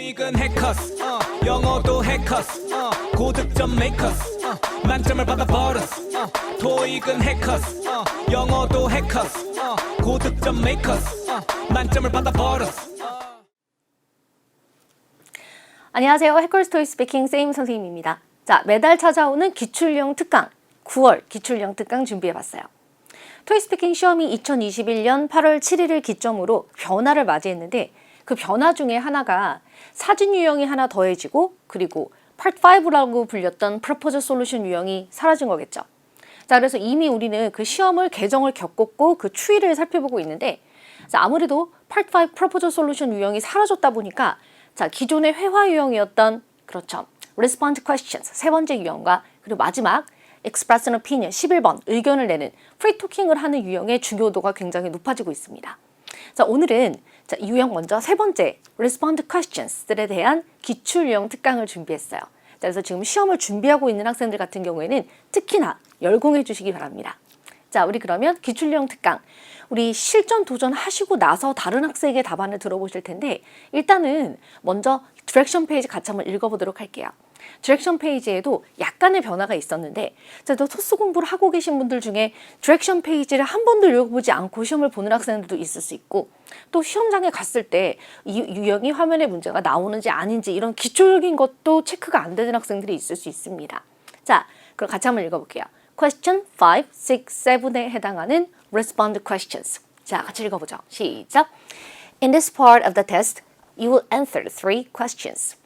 토익은 해커스 영어도 해커스 고득점 메이커스 만점을 받아버렸어 토익은 해커스 영어도 해커스 고득점 메이커스 만점을 받아버렸어. 안녕하세요. 해커스토이 스피킹 세임 선생님입니다. 자, 매달 찾아오는 기출형 특강 9월 기출형 특강 준비해봤어요. 토익 스피킹 시험이 2021년 8월 7일을 기점으로 변화를 맞이했는데 그 변화 중에 하나가 사진 유형이 하나 더해지고 그리고 Part 5라고 불렸던 Proposal Solution 유형이 사라진 거겠죠. 자, 그래서 이미 우리는 그 시험을 개정을 겪었고 그 추이를 살펴보고 있는데 자, 아무래도 Part 5 Proposal Solution 유형이 사라졌다 보니까 자, 기존의 회화 유형이었던 그렇죠. Respond to Questions 세 번째 유형과 그리고 마지막 Express an Opinion 11번 의견을 내는 프리 토킹을 하는 유형의 중요도가 굉장히 높아지고 있습니다. 자, 오늘은 자, 유형 먼저 세 번째 Respond to Questions들에 대한 기출 유형 특강을 준비했어요. 자, 그래서 지금 시험을 준비하고 있는 학생들 같은 경우에는 특히나 열공해 주시기 바랍니다. 자, 우리 그러면 기출 유형 특강 우리 실전 도전하시고 나서 다른 학생의 답안을 들어보실 텐데 일단은 먼저 디렉션 페이지 같이 한번 읽어보도록 할게요. 디렉션 페이지에도 약간의 변화가 있었는데 자, 또 토스 공부를 하고 계신 분들 중에 디렉션 페이지를 한 번도 읽어보지 않고 시험을 보는 학생들도 있을 수 있고 또 시험장에 갔을 때 이 유형이 화면에 문제가 나오는지 아닌지 이런 기초적인 것도 체크가 안 되는 학생들이 있을 수 있습니다. 자, 그럼 같이 한번 읽어볼게요. Question 5, 6, 7에 해당하는 Respond questions. 자, 같이 읽어보죠. 시작. In this part of the test, you will answer 3 questions.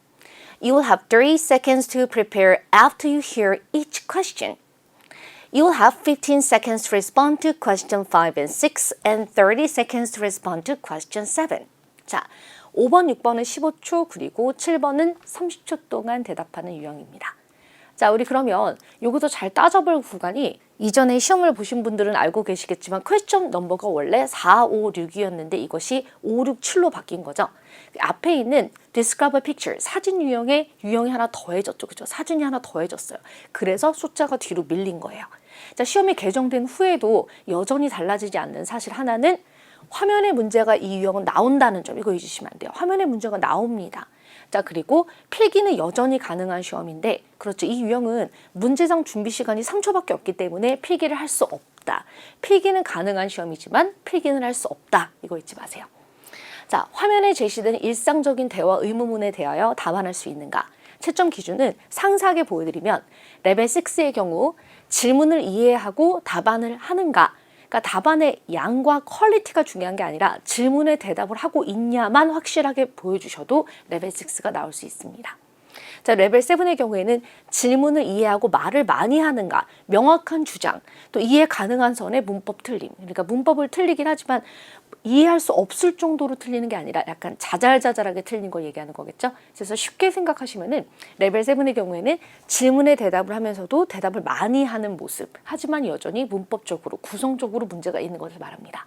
You will have 3 seconds to prepare after you hear each question. You will have 15 seconds to respond to question 5 and 6 and 30 seconds to respond to question 7. 자, 5번, 6번은 15초 그리고 7번은 30초 동안 대답하는 유형입니다. 자, 우리 그러면 요것도 잘 따져볼 구간이 이전에 시험을 보신 분들은 알고 계시겠지만 퀘스천 넘버가 원래 4, 5, 6이었는데 이것이 5, 6, 7로 바뀐 거죠. 앞에 있는 Describe a picture, 사진 유형이 하나 더해졌죠. 그죠? 사진이 하나 더해졌어요. 그래서 숫자가 뒤로 밀린 거예요. 자, 시험이 개정된 후에도 여전히 달라지지 않는 사실 하나는 화면에 문제가 이 유형은 나온다는 점, 이거 잊으시면 안 돼요. 화면에 문제가 나옵니다. 자, 그리고 필기는 여전히 가능한 시험인데 그렇죠. 이 유형은 문제상 준비 시간이 3초밖에 없기 때문에 필기를 할 수 없다. 필기는 가능한 시험이지만 필기는 할 수 없다. 이거 잊지 마세요. 자, 화면에 제시된 일상적인 대화 의문문에 대하여 답안할 수 있는가? 채점 기준은 상세하게 보여드리면 레벨 6의 경우 질문을 이해하고 답안을 하는가? 그러니까 답안의 양과 퀄리티가 중요한 게 아니라 질문에 대답을 하고 있냐만 확실하게 보여주셔도 레벨 6가 나올 수 있습니다. 자, 레벨 7의 경우에는 질문을 이해하고 말을 많이 하는가, 명확한 주장, 또 이해 가능한 선의 문법 틀림. 그러니까 문법을 틀리긴 하지만 이해할 수 없을 정도로 틀리는 게 아니라 약간 자잘자잘하게 틀린 걸 얘기하는 거겠죠. 그래서 쉽게 생각하시면은 레벨 7의 경우에는 질문에 대답을 하면서도 대답을 많이 하는 모습. 하지만 여전히 문법적으로, 구성적으로 문제가 있는 것을 말합니다.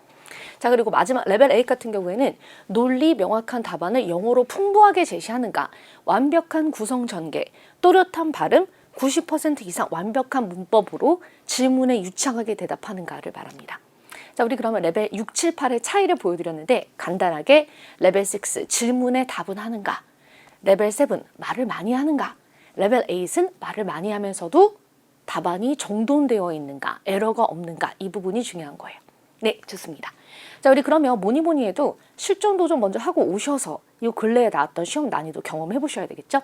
자, 그리고 마지막 레벨 8 같은 경우에는 논리 명확한 답안을 영어로 풍부하게 제시하는가, 완벽한 구성 전개, 또렷한 발음, 90% 이상 완벽한 문법으로 질문에 유창하게 대답하는가를 말합니다. 자, 우리 그러면 레벨 6, 7, 8의 차이를 보여드렸는데 간단하게 레벨 6 질문에 답은 하는가, 레벨 7 말을 많이 하는가, 레벨 8은 말을 많이 하면서도 답안이 정돈되어 있는가, 에러가 없는가, 이 부분이 중요한 거예요. 네, 좋습니다. 자, 우리 그러면 뭐니 해도 실전 도전 먼저 하고 오셔서 이 근래에 나왔던 시험 난이도 경험해 보셔야 되겠죠?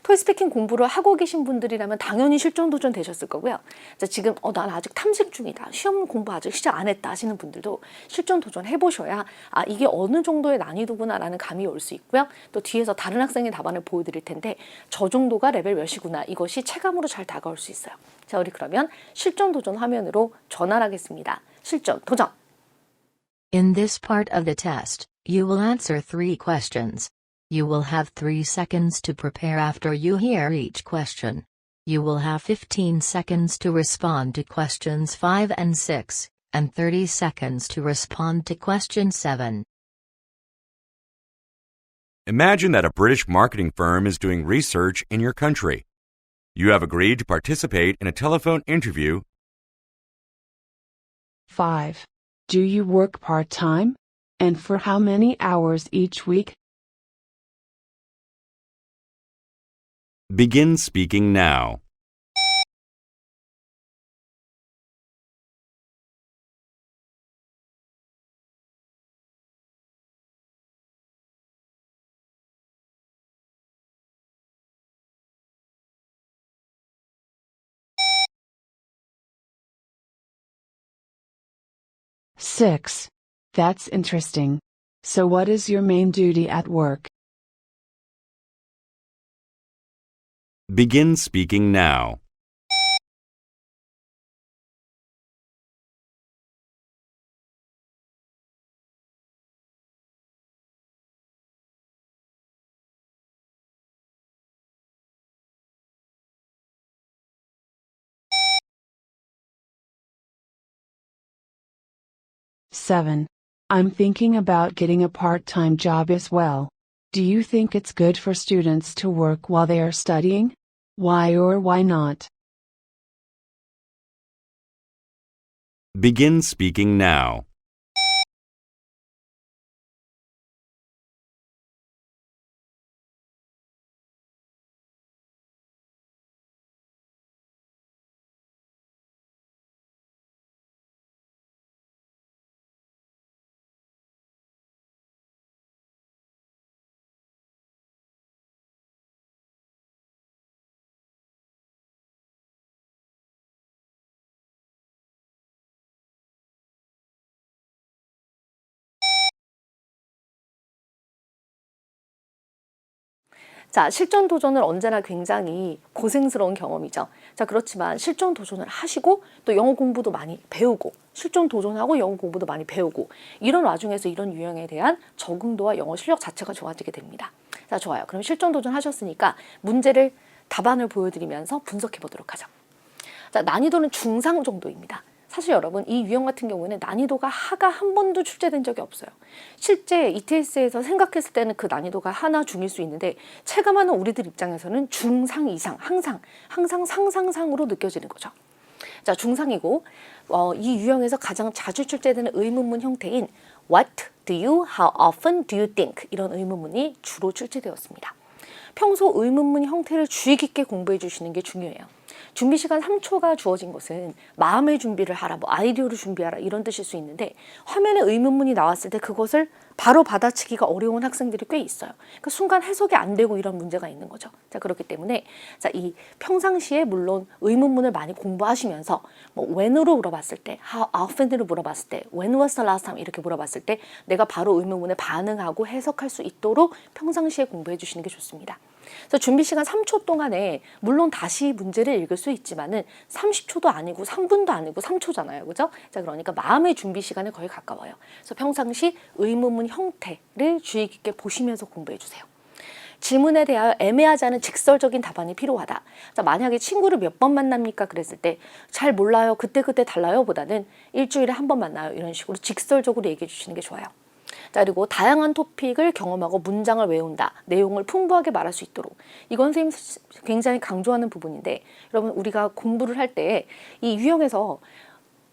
토익 스피킹 공부를 하고 계신 분들이라면 당연히 실전 도전 되셨을 거고요. 자, 지금 난 아직 탐색 중이다. 시험 공부 아직 시작 안 했다 하시는 분들도 실전 도전 해보셔야 이게 어느 정도의 난이도구나라는 감이 올 수 있고요. 또 뒤에서 다른 학생의 답안을 보여드릴 텐데 저 정도가 레벨 몇이구나. 이것이 체감으로 잘 다가올 수 있어요. 자, 우리 그러면 실전 도전 화면으로 전환하겠습니다. 실전 도전! In this part of the test, you will answer 3 questions. You will have 3 seconds to prepare after you hear each question. You will have 15 seconds to respond to questions 5 and 6, and 30 seconds to respond to question 7. Imagine that a British marketing firm is doing research in your country. You have agreed to participate in a telephone interview. 5. Do you work part-time? And for how many hours each week? Begin speaking now. Six. That's interesting. So what is your main duty at work? Begin speaking now. Seven. I'm thinking about getting a part-time job as well. Do you think it's good for students to work while they are studying? Why or why not? Begin speaking now. 자, 실전 도전은 언제나 굉장히 고생스러운 경험이죠. 자, 그렇지만 실전 도전을 하시고 또 영어 공부도 많이 배우고 실전 도전하고 영어 공부도 많이 배우고 이런 와중에서 이런 유형에 대한 적응도와 영어 실력 자체가 좋아지게 됩니다. 자, 좋아요. 그럼 실전 도전 하셨으니까 문제를 답안을 보여드리면서 분석해 보도록 하죠. 자, 난이도는 중상 정도입니다. 사실 여러분 이 유형 같은 경우는 난이도가 하가 한 번도 출제된 적이 없어요. 실제 ETS에서 생각했을 때는 그 난이도가 하나 중일 수 있는데 체감하는 우리들 입장에서는 중상 이상 항상 상상상으로 느껴지는 거죠. 자, 중상이고 이 유형에서 가장 자주 출제되는 의문문 형태인 What do you? How often do you think? 이런 의문문이 주로 출제되었습니다. 평소 의문문 형태를 주의 깊게 공부해 주시는 게 중요해요. 준비 시간 3초가 주어진 것은 마음의 준비를 하라, 뭐 아이디어를 준비하라 이런 뜻일 수 있는데 화면에 의문문이 나왔을 때 그것을 바로 받아치기가 어려운 학생들이 꽤 있어요. 그러니까 순간 해석이 안 되고 이런 문제가 있는 거죠. 자, 그렇기 때문에 자, 이 평상시에 물론 의문문을 많이 공부하시면서 뭐 when으로 물어봤을 때, how often으로 물어봤을 때, when was the last time 이렇게 물어봤을 때 내가 바로 의문문에 반응하고 해석할 수 있도록 평상시에 공부해 주시는 게 좋습니다. 그래서 준비 시간 3초 동안에 물론 다시 문제를 읽을 수 있지만은 30초도 아니고 3분도 아니고 3초잖아요. 그죠? 자, 그러니까 마음의 준비 시간에 거의 가까워요. 그래서 평상시 의문문 형태를 주의 깊게 보시면서 공부해 주세요. 질문에 대하여 애매하지 않은 직설적인 답안이 필요하다. 자, 만약에 친구를 몇 번 만납니까? 그랬을 때 잘 몰라요. 그때 달라요. 보다는 일주일에 한 번 만나요. 이런 식으로 직설적으로 얘기해 주시는 게 좋아요. 자, 그리고 다양한 토픽을 경험하고 문장을 외운다. 내용을 풍부하게 말할 수 있도록. 이건 선생님 굉장히 강조하는 부분인데 여러분 우리가 공부를 할 때 이 유형에서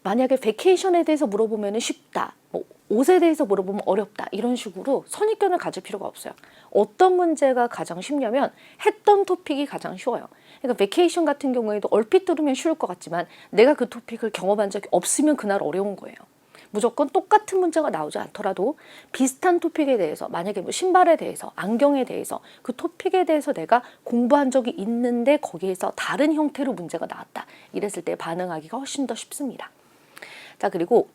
만약에 베케이션에 대해서 물어보면 쉽다. 뭐 옷에 대해서 물어보면 어렵다. 이런 식으로 선입견을 가질 필요가 없어요. 어떤 문제가 가장 쉽냐면 했던 토픽이 가장 쉬워요. 그러니까 베케이션 같은 경우에도 얼핏 들으면 쉬울 것 같지만 내가 그 토픽을 경험한 적이 없으면 그날 어려운 거예요. 무조건 똑같은 문제가 나오지 않더라도 비슷한 토픽에 대해서 만약에 뭐 신발에 대해서 안경에 대해서 그 토픽에 대해서 내가 공부한 적이 있는데 거기에서 다른 형태로 문제가 나왔다. 이랬을 때 반응하기가 훨씬 더 쉽습니다. 자, 그리고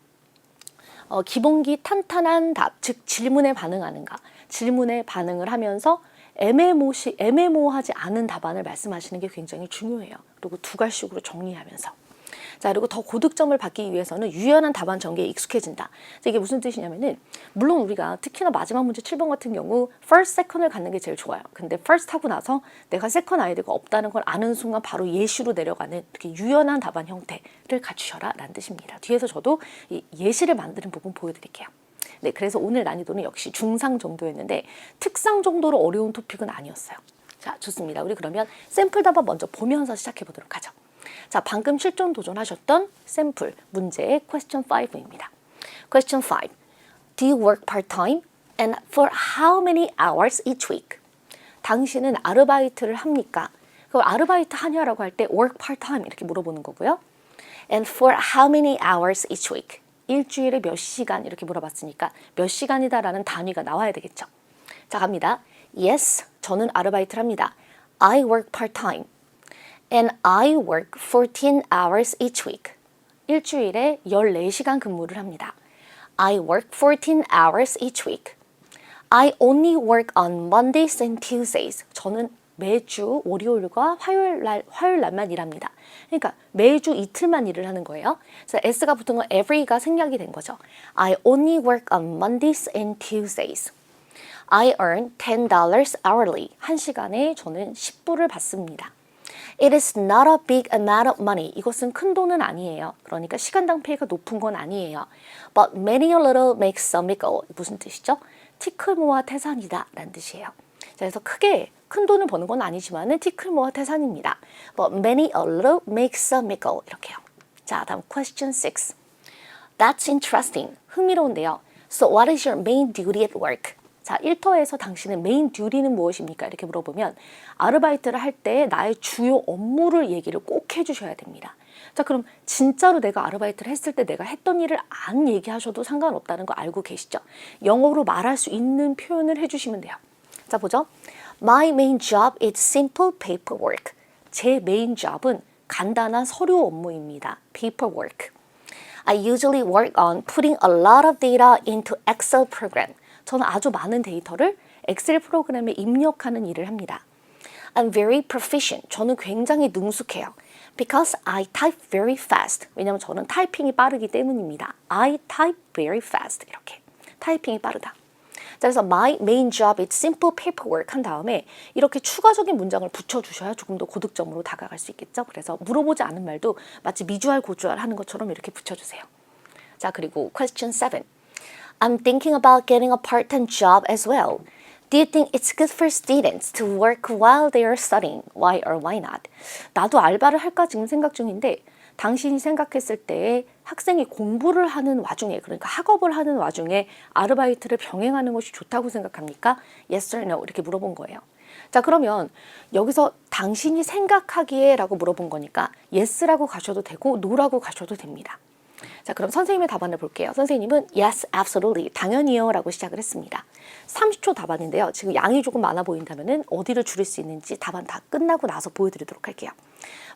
기본기 탄탄한 답, 즉 질문에 반응하는가. 질문에 반응을 하면서 애매모호하지 않은 답안을 말씀하시는 게 굉장히 중요해요. 그리고 두 갈식으로 정리하면서. 자, 그리고 더 고득점을 받기 위해서는 유연한 답안 전개에 익숙해진다. 이게 무슨 뜻이냐면은 물론 우리가 특히나 마지막 문제 7번 같은 경우 first, second을 갖는 게 제일 좋아요. 근데 first 하고 나서 내가 second 아이디어가 없다는 걸 아는 순간 바로 예시로 내려가는 이렇게 유연한 답안 형태를 갖추셔라 라는 뜻입니다. 뒤에서 저도 이 예시를 만드는 부분 보여드릴게요. 네, 그래서 오늘 난이도는 역시 중상 정도였는데 특상 정도로 어려운 토픽은 아니었어요. 자, 좋습니다. 우리 그러면 샘플 답안 먼저 보면서 시작해 보도록 하죠. 자, 방금 실전 도전하셨던 샘플 문제의 question 5입니다. Question 5. Do you work part-time? And for how many hours each week? 당신은 아르바이트를 합니까? 그럼 아르바이트 하냐라고 할 때 work part-time 이렇게 물어보는 거고요. And for how many hours each week? 일주일에 몇 시간 이렇게 물어봤으니까 몇 시간이다라는 단위가 나와야 되겠죠. 자, 갑니다. Yes, 저는 아르바이트를 합니다. I work part-time. And I work 14 hours each week. 일주일에 14시간 근무를 합니다. I work 14 hours each week. I only work on Mondays and Tuesdays. 저는 매주 월요일과 화요일 날만 일합니다. 그러니까 매주 이틀만 일을 하는 거예요. 그래서 S가 붙은 건 every가 생략이 된 거죠. I only work on Mondays and Tuesdays. I earn $10 hourly. 한 시간에 저는 10불을 받습니다. It is not a big amount of money. 이것은 큰 돈은 아니에요. 그러니까 시간당 페이가 높은 건 아니에요. But many a little makes some go. 무슨 뜻이죠? 티끌 모아 태산이다 라는 뜻이에요. 자, 그래서 크게 큰 돈을 버는 건 아니지만은 티끌 모아 태산입니다. But many a little makes some go. 이렇게요. 자, 다음 question 6. That's interesting. 흥미로운데요. So what is your main duty at work? 자, 1터에서 당신의 메인 듀티는 무엇입니까? 이렇게 물어보면 아르바이트를 할 때 나의 주요 업무를 얘기를 꼭 해주셔야 됩니다. 자, 그럼 진짜로 내가 아르바이트를 했을 때 내가 했던 일을 안 얘기하셔도 상관없다는 거 알고 계시죠? 영어로 말할 수 있는 표현을 해주시면 돼요. 자, 보죠. My main job is simple paperwork. 제 메인 잡은 간단한 서류 업무입니다. paperwork. I usually work on putting a lot of data into Excel program. 저는 아주 많은 데이터를 엑셀 프로그램에 입력하는 일을 합니다. I'm very proficient. 저는 굉장히 능숙해요. Because I type very fast. 왜냐하면 저는 타이핑이 빠르기 때문입니다. I type very fast. 이렇게. 타이핑이 빠르다. 자, 그래서 my main job is simple paperwork 한 다음에 이렇게 추가적인 문장을 붙여주셔야 조금 더 고득점으로 다가갈 수 있겠죠. 그래서 물어보지 않은 말도 마치 미주알 고주알 하는 것처럼 이렇게 붙여주세요. 자, 그리고 question 7. I'm thinking about getting a part-time job as well. Do you think it's good for students to work while they are studying? Why or why not? 나도 알바를 할까 지금 생각 중인데 당신이 생각했을 때 학생이 공부를 하는 와중에 그러니까 학업을 하는 와중에 아르바이트를 병행하는 것이 좋다고 생각합니까? Yes or no 이렇게 물어본 거예요. 자, 그러면 여기서 당신이 생각하기에 라고 물어본 거니까 yes라고 가셔도 되고 no라고 가셔도 됩니다. 자, 그럼 선생님의 답안을 볼게요. 선생님은 yes, absolutely, 당연히요 라고 시작을 했습니다. 30초 답안인데요. 지금 양이 조금 많아 보인다면 어디를 줄일 수 있는지 답안 다 끝나고 나서 보여드리도록 할게요.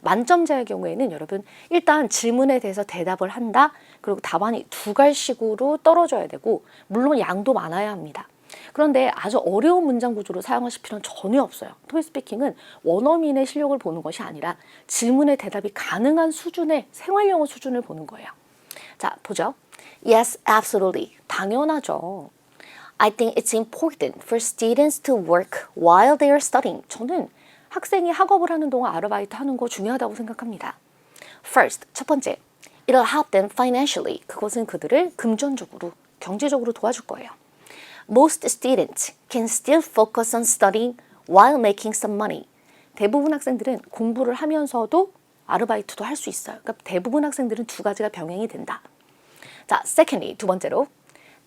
만점자의 경우에는 여러분 일단 질문에 대해서 대답을 한다. 그리고 답안이 두 갈식으로 떨어져야 되고 물론 양도 많아야 합니다. 그런데 아주 어려운 문장 구조로 사용하실 필요는 전혀 없어요. 토익스피킹은 원어민의 실력을 보는 것이 아니라 질문에 대답이 가능한 수준의 생활영어 수준을 보는 거예요. 자, 보죠. Yes, absolutely. 당연하죠. I think it's important for students to work while they are studying. 저는 학생이 학업을 하는 동안 아르바이트 하는 거 중요하다고 생각합니다. First, 첫 번째. It'll help them financially. 그것은 그들을 금전적으로, 경제적으로 도와줄 거예요. Most students can still focus on studying while making some money. 대부분 학생들은 공부를 하면서도 아르바이트도 할 수 있어요. 그러니까 대부분 학생들은 두 가지가 병행이 된다. 자, secondly, 두 번째로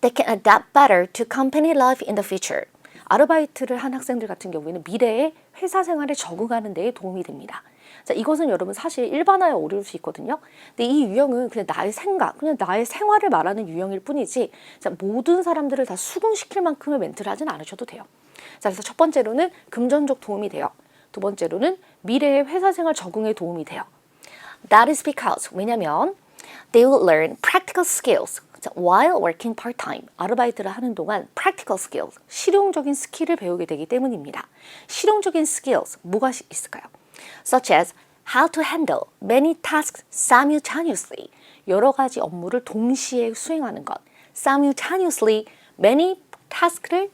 they can adapt better to company life in the future. 아르바이트를 한 학생들 같은 경우에는 미래의 회사 생활에 적응하는 데에 도움이 됩니다. 자, 이것은 여러분 사실 일반화에 어려울 수 있거든요. 근데 이 유형은 그냥 나의 생각, 그냥 나의 생활을 말하는 유형일 뿐이지 자, 모든 사람들을 다 수긍시킬 만큼의 멘트를 하진 않으셔도 돼요. 자, 그래서 첫 번째로는 금전적 도움이 돼요. 두 번째로는 미래의 회사 생활 적응에 도움이 돼요. That is because 왜냐면 they will learn practical skills while working part-time. 아르바이트를 하는 동안 practical skills, 실용적인 스킬을 배우게 되기 때문입니다. 실용적인 skills, 뭐가 있을까요? Such as how to handle many tasks simultaneously. 여러 가지 업무를 동시에 수행하는 것. Simultaneously many task를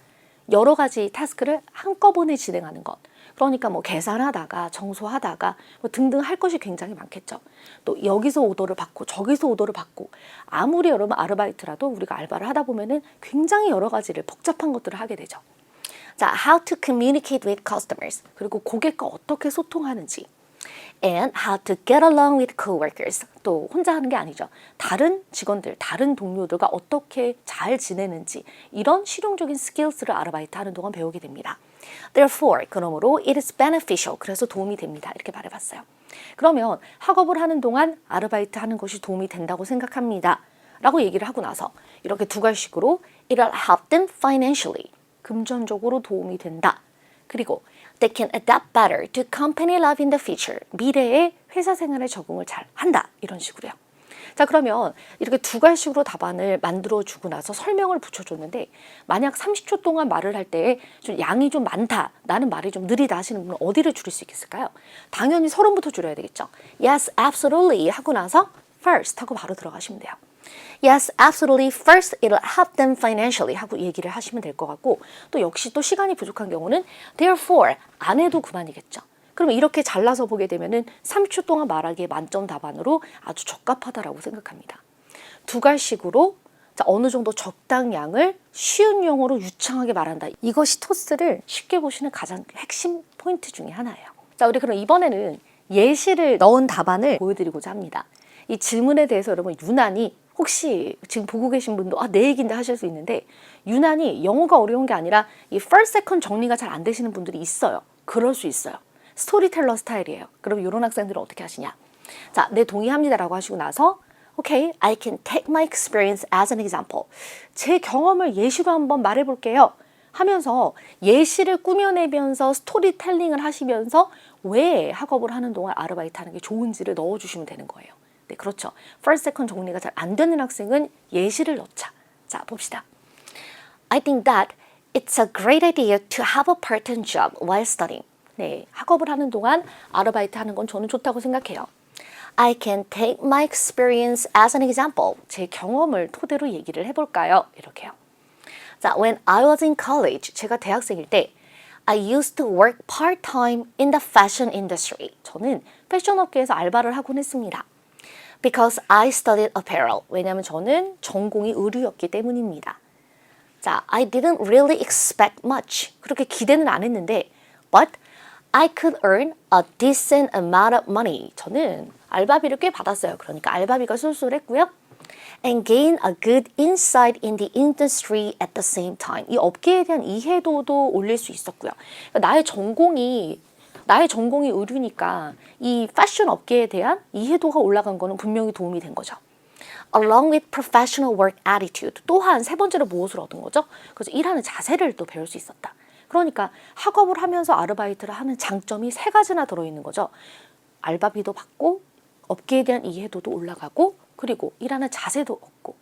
여러 가지 타스크를 한꺼번에 진행하는 것. 그러니까 뭐 계산하다가 청소하다가 뭐 등등 할 것이 굉장히 많겠죠. 또 여기서 오더를 받고 저기서 오더를 받고 아무리 여러분 아르바이트라도 우리가 알바를 하다 보면은 굉장히 여러 가지를 복잡한 것들을 하게 되죠. 자, how to communicate with customers. 그리고 고객과 어떻게 소통하는지. And how to get along with coworkers. 또 혼자 하는 게 아니죠. 다른 직원들, 다른 동료들과 어떻게 잘 지내는지 이런 실용적인 스킬스를 아르바이트 하는 동안 배우게 됩니다. Therefore, 그러므로 it is beneficial. 그래서 도움이 됩니다. 이렇게 말해봤어요. 그러면 학업을 하는 동안 아르바이트 하는 것이 도움이 된다고 생각합니다. 라고 얘기를 하고 나서 이렇게 두 가지식으로 it'll help them financially. 금전적으로 도움이 된다. 그리고 they can adapt better to company life in the future. 미래의 회사 생활에 적응을 잘 한다. 이런 식으로요. 자, 그러면 이렇게 두 가지식으로 답안을 만들어주고 나서 설명을 붙여줬는데 만약 30초 동안 말을 할 때 좀 양이 좀 많다, 나는 말이 좀 느리다 하시는 분은 어디를 줄일 수 있겠을까요? 당연히 서론부터 줄여야 되겠죠. Yes, absolutely 하고 나서 first 하고 바로 들어가시면 돼요. Yes, absolutely. First, it'll help them financially 하고 얘기를 하시면 될 것 같고 또 역시 또 시간이 부족한 경우는 therefore 안 해도 그만이겠죠. 그러면 이렇게 잘라서 보게 되면은 30초 동안 말하기에 만점 답안으로 아주 적합하다라고 생각합니다. 두 갈식으로 자, 어느 정도 적당량을 쉬운 용어로 유창하게 말한다. 이것이 토스를 쉽게 보시는 가장 핵심 포인트 중에 하나예요. 자, 우리 그럼 이번에는 예시를 넣은 답안을 보여드리고자 합니다. 이 질문에 대해서 여러분 유난히 혹시 지금 보고 계신 분도 내 얘기인데 하실 수 있는데 유난히 영어가 어려운 게 아니라 이 first, second 정리가 잘 안 되시는 분들이 있어요. 그럴 수 있어요. 스토리텔러 스타일이에요. 그럼 이런 학생들은 어떻게 하시냐? 자, 네, 동의합니다라고 하시고 나서 Okay, I can take my experience as an example. 제 경험을 예시로 한번 말해볼게요. 하면서 예시를 꾸며내면서 스토리텔링을 하시면서 왜 학업을 하는 동안 아르바이트 하는 게 좋은지를 넣어주시면 되는 거예요. 네, 그렇죠. First, second 정리가 잘 안 되는 학생은 예시를 넣자. 자, 봅시다. I think that it's a great idea to have a part-time job while studying. 네, 학업을 하는 동안 아르바이트 하는 건 저는 좋다고 생각해요. I can take my experience as an example. 제 경험을 토대로 얘기를 해볼까요? 이렇게요. 자, when I was in college, 제가 대학생일 때 I used to work part-time in the fashion industry. 저는 패션 업계에서 알바를 하곤 했습니다. Because I studied apparel. 왜냐하면 저는 전공이 의류였기 때문입니다. 자, I didn't really expect much. 그렇게 기대는 안 했는데 But I could earn a decent amount of money. 저는 알바비를 꽤 받았어요. 그러니까 알바비가 쏠쏠했고요. And gain a good insight in the industry at the same time. 이 업계에 대한 이해도도 올릴 수 있었고요. 그러니까 나의 전공이 의류니까 이 패션 업계에 대한 이해도가 올라간 거는 분명히 도움이 된 거죠. Along with professional work attitude. 또한 세 번째로 무엇을 얻은 거죠? 그래서 일하는 자세를 또 배울 수 있었다. 그러니까 학업을 하면서 아르바이트를 하는 장점이 세 가지나 들어있는 거죠. 알바비도 받고 업계에 대한 이해도도 올라가고 그리고 일하는 자세도 얻고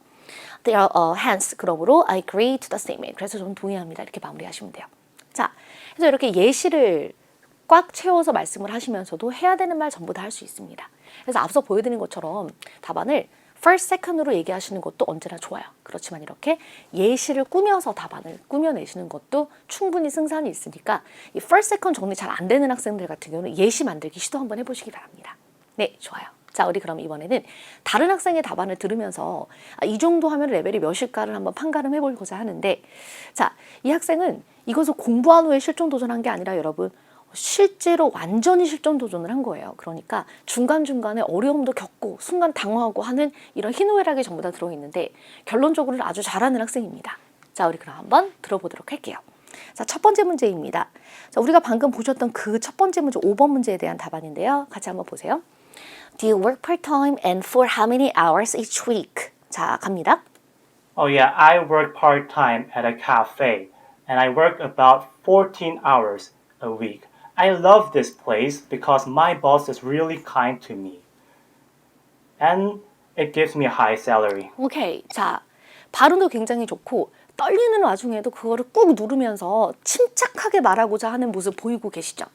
hence 그러므로 I agree to the statement. 그래서 저는 동의합니다. 이렇게 마무리하시면 돼요. 자, 그래서 이렇게 예시를 꽉 채워서 말씀을 하시면서도 해야 되는 말 전부 다 할 수 있습니다. 그래서 앞서 보여드린 것처럼 답안을 first, second으로 얘기하시는 것도 언제나 좋아요. 그렇지만 이렇게 예시를 꾸며서 답안을 꾸며내시는 것도 충분히 승산이 있으니까 이 first, second 정리 잘 안 되는 학생들 같은 경우는 예시 만들기 시도 한번 해보시기 바랍니다. 네, 좋아요. 자, 우리 그럼 이번에는 다른 학생의 답안을 들으면서 이 정도 하면 레벨이 몇일까를 한번 판가름 해보고자 하는데 자, 이 학생은 이것을 공부한 후에 실전 도전한 게 아니라 여러분 실제로 완전히 실전 도전을 한 거예요. 그러니까 중간중간에 어려움도 겪고 순간 당황하고 하는 이런 희노애락이 전부 다 들어있는데 결론적으로는 아주 잘하는 학생입니다. 자, 우리 그럼 한번 들어보도록 할게요. 자, 첫 번째 문제입니다. 자, 우리가 방금 보셨던 그 첫 번째 문제 5번 문제에 대한 답안인데요. 같이 한번 보세요. Do you work part-time and for how many hours each week? 자, 갑니다. Oh yeah, I work part-time at a cafe and I work about 14 hours a week. I love this place because my boss is really kind to me. And it gives me a high salary. 오케이. 자, 발음도 굉장히 좋고 떨리는 와중에도 그거를 꾹 누르면서 침착하게 말하고자 하는 모습 보이고 계시죠?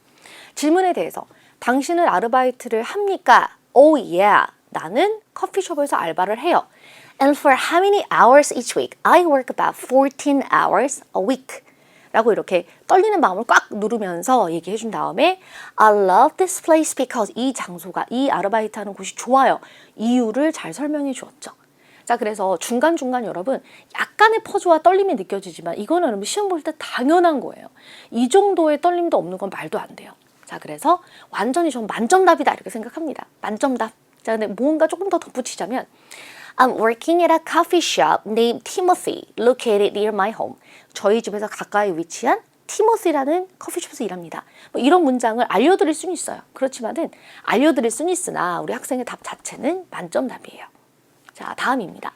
질문에 대해서 당신은 아르바이트를 합니까? Oh yeah. 나는 커피숍에서 알바를 해요. And for how many hours each week? I work about 14 hours a week. 라고 이렇게 떨리는 마음을 꽉 누르면서 얘기해 준 다음에 I love this place because 이 장소가 이 아르바이트 하는 곳이 좋아요. 이유를 잘 설명해 주었죠. 자, 그래서 중간중간 여러분 약간의 퍼즈와 떨림이 느껴지지만 이거는 여러분 시험 볼 때 당연한 거예요. 이 정도의 떨림도 없는 건 말도 안 돼요. 자, 그래서 완전히 전 만점답이다 이렇게 생각합니다. 만점답. 자, 근데 뭔가 조금 더 덧붙이자면 I'm working at a coffee shop named Timothy, located near my home. 저희 집에서 가까이 위치한 티모시라는 커피숍에서 일합니다. 뭐 이런 문장을 알려드릴 수는 있어요. 그렇지만은 알려드릴 수는 있으나 우리 학생의 답 자체는 만점 답이에요. 자, 다음입니다.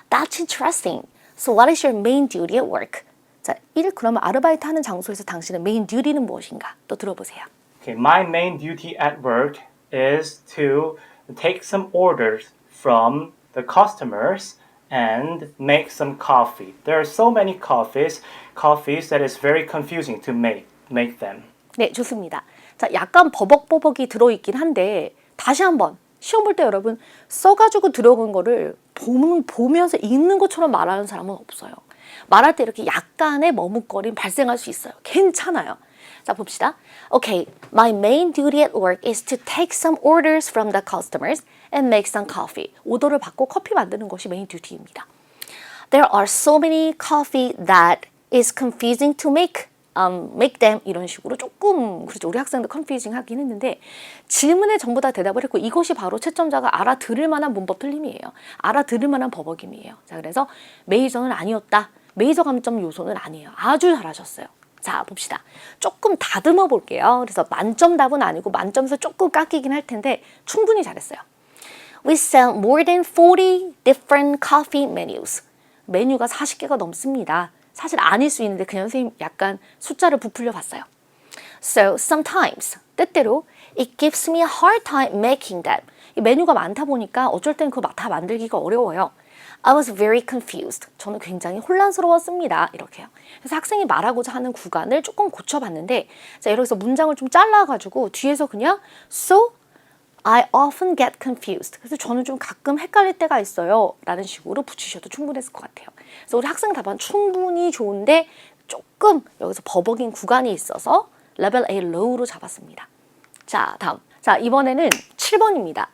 That's interesting. So what is your main duty at work? 자, 1. 그러면 아르바이트 하는 장소에서 당신의 main duty는 무엇인가? 또 들어보세요. Okay, my main duty at work is to take some orders from the customers and make some coffee. There are so many coffees that is very confusing to make them. 네, 좋습니다. 자, 약간 버벅버벅이 들어있긴 한데 다시 한번 시험 볼 때 여러분 써가지고 들어간 거를 보면서 읽는 것처럼 말하는 사람은 없어요. 말할 때 이렇게 약간의 머뭇거림 발생할 수 있어요. 괜찮아요. 자, 봅시다. Okay, my main duty at work is to take some orders from the customers and make some coffee. 오더를 받고 커피 만드는 것이 메인 듀티입니다. There are so many coffee that is confusing to make them 이런 식으로 조금 그렇죠. 우리 학생들 confusing 하긴 했는데 질문에 전부 다 대답을 했고 이것이 바로 채점자가 알아들을 만한 문법 틀림이에요. 알아들을 만한 버벅임이에요. 자, 그래서 메이저는 아니었다. 메이저 감점 요소는 아니에요. 아주 잘하셨어요. 자, 봅시다. 조금 다듬어 볼게요. 그래서 만점 답은 아니고 만점에서 조금 깎이긴 할 텐데 충분히 잘했어요. We sell more than 40 different coffee menus. 메뉴가 40개가 넘습니다. 사실 아닐 수 있는데 그냥 선생님 약간 숫자를 부풀려 봤어요. So sometimes, 때때로 it gives me a hard time making them. 이 메뉴가 많다 보니까 어쩔 땐 그거 다 만들기가 어려워요. I was very confused. 저는 굉장히 혼란스러웠습니다. 이렇게요. 그래서 학생이 말하고자 하는 구간을 조금 고쳐봤는데 자, 여기서 문장을 좀 잘라가지고 뒤에서 그냥 So I often get confused. 그래서 저는 좀 가끔 헷갈릴 때가 있어요. 라는 식으로 붙이셔도 충분했을 것 같아요. 그래서 우리 학생 답안 충분히 좋은데 조금 여기서 버벅인 구간이 있어서 레벨 A low로 잡았습니다. 자, 다음. 자, 이번에는 7번입니다.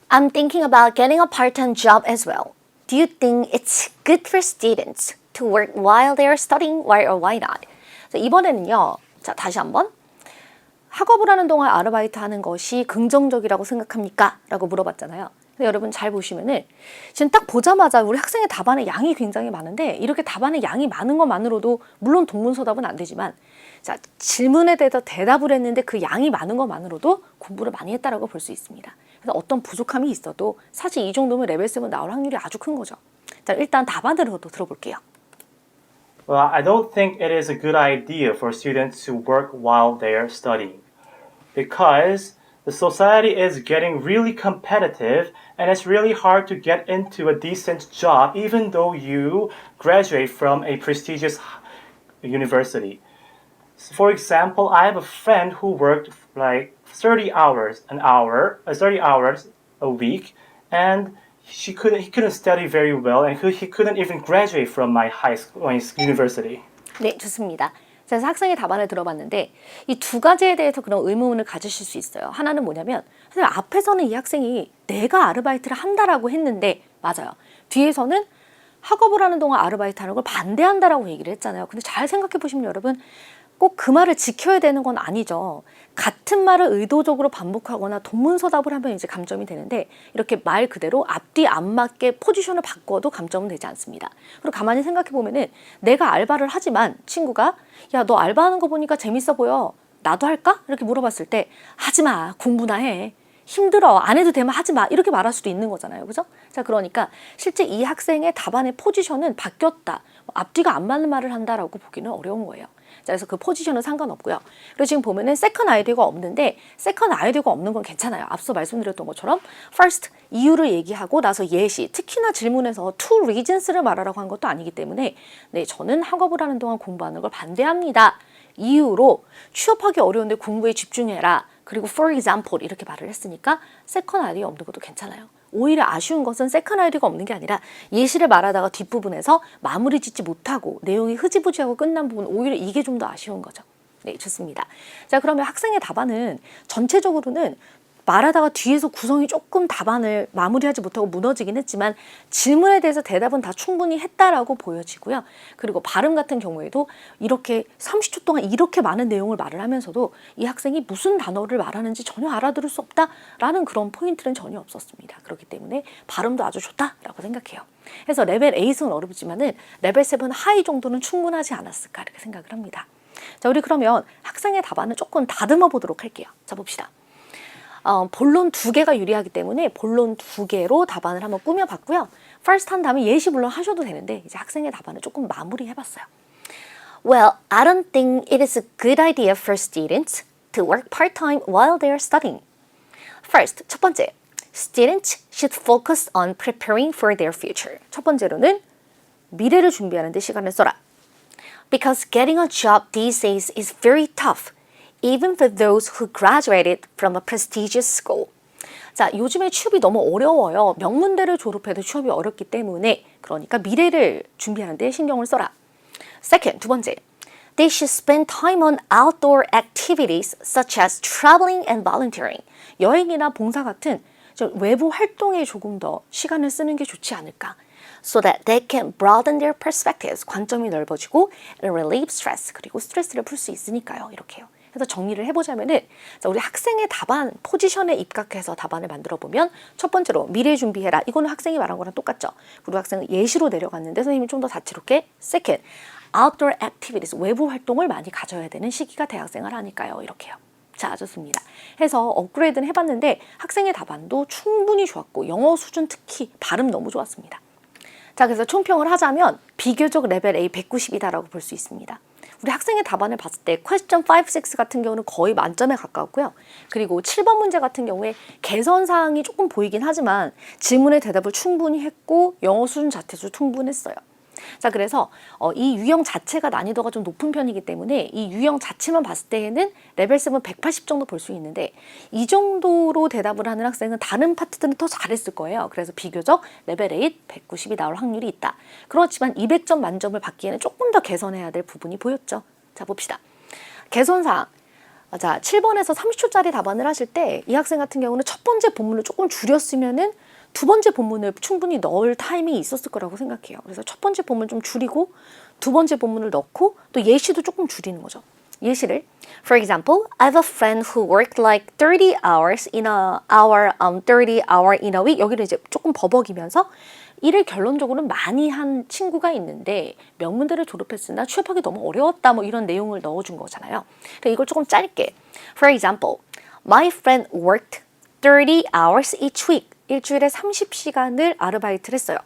I'm thinking about getting a part-time job as well. Do you think it's good for students to work while they are studying? Why or why not? 자, 이번에는요. 자, 다시 한번. 학업을 하는 동안 아르바이트 하는 것이 긍정적이라고 생각합니까? 라고 물어봤잖아요. 근데 여러분 잘 보시면은 지금 딱 보자마자 우리 학생의 답안의 양이 굉장히 많은데 이렇게 답안의 양이 많은 것만으로도 물론 동문서답은 안 되지만 자, 질문에 대해서 대답을 했는데 그 양이 많은 것만으로도 공부를 많이 했다라고 볼 수 있습니다. 그래서 어떤 부족함이 있어도 사실 이 정도면 레벨 7 나올 확률이 아주 큰 거죠. 자, 일단 답안으로 들어볼게요. Well, I don't think it is a good idea for students to work while they are studying because the society is getting really competitive and it's really hard to get into a decent job even though you graduate from a prestigious university. For example, I have a friend who worked like 30 hours a week and he couldn't study very well and he couldn't even graduate from my university. 네, 좋습니다. 그래서 학생의 답안을 들어봤는데 이 두 가지에 대해서 그런 의문을 가지실 수 있어요. 하나는 뭐냐면 선생님 앞에서는 이 학생이 내가 아르바이트를 한다라고 했는데 맞아요. 뒤에서는 학업을 하는 동안 아르바이트 하는 걸 반대한다라고 얘기를 했잖아요. 근데 잘 생각해 보시면 여러분 꼭 그 말을 지켜야 되는 건 아니죠. 같은 말을 의도적으로 반복하거나 동문서답을 하면 이제 감점이 되는데 이렇게 말 그대로 앞뒤 안 맞게 포지션을 바꿔도 감점은 되지 않습니다. 그리고 가만히 생각해 보면은 내가 알바를 하지만 친구가 야, 너 알바하는 거 보니까 재밌어 보여. 나도 할까? 이렇게 물어봤을 때 하지 마. 공부나 해. 힘들어. 안 해도 되면 하지 마. 이렇게 말할 수도 있는 거잖아요. 그죠? 자, 그러니까 실제 이 학생의 답안의 포지션은 바뀌었다. 앞뒤가 안 맞는 말을 한다라고 보기는 어려운 거예요. 자, 그래서 그 포지션은 상관없고요. 그리고 지금 보면은 세컨 아이디어가 없는데 세컨 아이디어가 없는 건 괜찮아요. 앞서 말씀드렸던 것처럼 first 이유를 얘기하고 나서 예시, 특히나 질문에서 two reasons를 말하라고 한 것도 아니기 때문에 네, 저는 학업을 하는 동안 공부하는 걸 반대합니다. 이유로 취업하기 어려운데 공부에 집중해라. 그리고 for example 이렇게 말을 했으니까 세컨 아이디어 없는 것도 괜찮아요. 오히려 아쉬운 것은 세컨 아이디어가 없는 게 아니라 예시를 말하다가 뒷부분에서 마무리 짓지 못하고 내용이 흐지부지하고 끝난 부분 오히려 이게 좀 더 아쉬운 거죠. 네, 좋습니다. 자, 그러면 학생의 답안은 전체적으로는 말하다가 뒤에서 구성이 조금 답안을 마무리하지 못하고 무너지긴 했지만 질문에 대해서 대답은 다 충분히 했다라고 보여지고요. 그리고 발음 같은 경우에도 이렇게 30초 동안 이렇게 많은 내용을 말을 하면서도 이 학생이 무슨 단어를 말하는지 전혀 알아들을 수 없다라는 그런 포인트는 전혀 없었습니다. 그렇기 때문에 발음도 아주 좋다라고 생각해요. 그래서 레벨 8은 어렵지만은 레벨 7 하이 정도는 충분하지 않았을까 이렇게 생각을 합니다. 자, 우리 그러면 학생의 답안을 조금 다듬어 보도록 할게요. 자, 봅시다. 본론 2개가 유리하기 때문에 본론 2개로 답안을 한번 꾸며봤고요. first 한 다음에 예시 물론 하셔도 되는데 이제 학생의 답안을 조금 마무리해봤어요. Well, I don't think it is a good idea for students to work part-time while they are studying. First, 첫 번째, students should focus on preparing for their future. 첫 번째로는 미래를 준비하는 데 시간을 써라. Because getting a job these days is very tough. Even for those who graduated from a prestigious school. 자, 요즘에 취업이 너무 어려워요. 명문대를 졸업해도 취업이 어렵기 때문에 그러니까 미래를 준비하는 데 신경을 써라. Second, 두 번째. They should spend time on outdoor activities such as traveling and volunteering. 여행이나 봉사 같은 외부 활동에 조금 더 시간을 쓰는 게 좋지 않을까. So that they can broaden their perspectives. 관점이 넓어지고 and relieve stress. 그리고 스트레스를 풀 수 있으니까요. 이렇게요. 그래서 정리를 해보자면은 우리 학생의 답안 포지션에 입각해서 답안을 만들어 보면 첫 번째로 미래 준비해라. 이거는 학생이 말한 거랑 똑같죠. 그리고 학생은 예시로 내려갔는데 선생님이 좀 더 다채롭게 second, outdoor activities 외부 활동을 많이 가져야 되는 시기가 대학생활 하니까요. 이렇게요. 자, 좋습니다. 해서 업그레이드는 해봤는데 학생의 답안도 충분히 좋았고 영어 수준 특히 발음 너무 좋았습니다. 자, 그래서 총평을 하자면 비교적 레벨 A 190이다라고 볼 수 있습니다. 우리 학생의 답안을 봤을 때 question 5, 6 같은 경우는 거의 만점에 가까웠고요. 그리고 7번 문제 같은 경우에 개선사항이 조금 보이긴 하지만 지문의 대답을 충분히 했고 영어 수준 자체도 충분했어요. 자, 그래서 이 유형 자체가 난이도가 좀 높은 편이기 때문에 이 유형 자체만 봤을 때에는 레벨 7 180 정도 볼 수 있는데 이 정도로 대답을 하는 학생은 다른 파트들은 더 잘했을 거예요. 그래서 비교적 레벨 8 190이 나올 확률이 있다. 그렇지만 200점 만점을 받기에는 조금 더 개선해야 될 부분이 보였죠. 자, 봅시다. 개선사항. 자, 7번에서 30초짜리 답안을 하실 때 이 학생 같은 경우는 첫 번째 본문을 조금 줄였으면은 두 번째 본문을 충분히 넣을 타이밍이 있었을 거라고 생각해요. 그래서 첫 번째 본문 좀 줄이고 두 번째 본문을 넣고 또 예시도 조금 줄이는 거죠. 예시를 For example, I have a friend who worked like 30 hours in a hour, 30 hour in a week. 여기를 이제 조금 버벅이면서 일을 결론적으로는 많이 한 친구가 있는데 명문대를 졸업했으나 취업하기 너무 어려웠다 뭐 이런 내용을 넣어준 거잖아요. 그러니까 이걸 조금 짧게 For example, my friend worked 30 hours each week. 일주일에 30시간을 아르바이트를 했어요.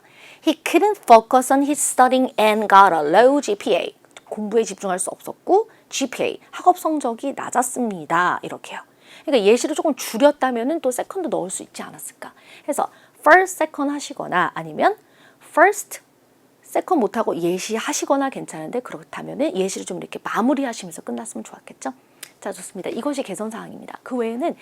He couldn't focus on his studying and got a low GPA. 공부에 집중할 수 없었고 GPA, 학업 성적이 낮았습니다. 이렇게요. 그러니까 예시를 조금 줄였다면 또 세컨드 넣을 수 있지 않았을까. 해서 first, second 하시거나 아니면 first, second 못하고 예시 하시거나 괜찮은데 그렇다면 예시를 좀 이렇게 마무리하시면서 끝났으면 좋았겠죠. 자, 좋습니다. 이것이 개선사항입니다. 그 외에는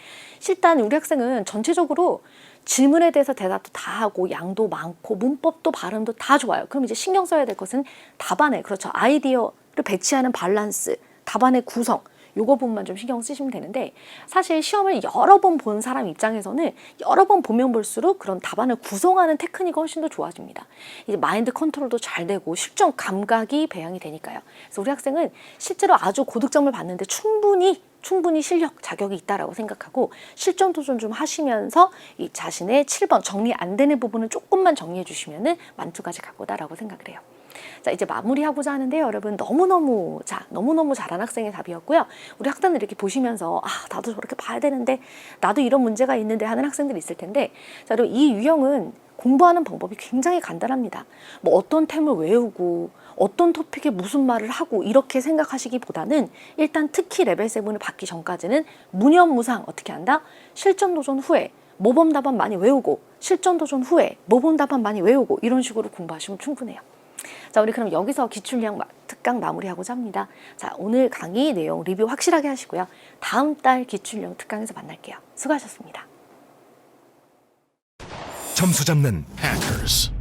일단 우리 학생은 전체적으로 질문에 대해서 대답도 다 하고 양도 많고 문법도 발음도 다 좋아요. 그럼 이제 신경 써야 될 것은 답안에 그렇죠. 아이디어를 배치하는 밸런스, 답안의 구성 요거 부분만 좀 신경 쓰시면 되는데 사실 시험을 여러 번 본 사람 입장에서는 여러 번 보면 볼수록 그런 답안을 구성하는 테크닉이 훨씬 더 좋아집니다. 이제 마인드 컨트롤도 잘 되고 실전 감각이 배양이 되니까요. 그래서 우리 학생은 실제로 아주 고득점을 받는데 충분히 실력, 자격이 있다라고 생각하고 실전 도전 좀 하시면서 이 자신의 7번 정리 안 되는 부분은 조금만 정리해 주시면은 만점까지 갈 거다라고 생각을 해요. 자, 이제 마무리하고자 하는데요. 여러분 너무너무 잘한 학생의 답이었고요. 우리 학생들 이렇게 보시면서 나도 저렇게 봐야 되는데 나도 이런 문제가 있는데 하는 학생들이 있을 텐데 자, 그리고 이 유형은 공부하는 방법이 굉장히 간단합니다. 뭐 어떤 템을 외우고 어떤 토픽에 무슨 말을 하고 이렇게 생각하시기보다는 일단 특히 레벨 7을 받기 전까지는 무념무상 어떻게 한다? 실전 도전 후에 모범 답안 많이 외우고 실전 도전 후에 모범 답안 많이 외우고 이런 식으로 공부하시면 충분해요. 자, 우리 그럼 여기서 기출형 특강 마무리하고자 합니다. 자, 오늘 강의 내용 리뷰 확실하게 하시고요. 다음 달 기출형 특강에서 만날게요. 수고하셨습니다. 점수 잡는 해커스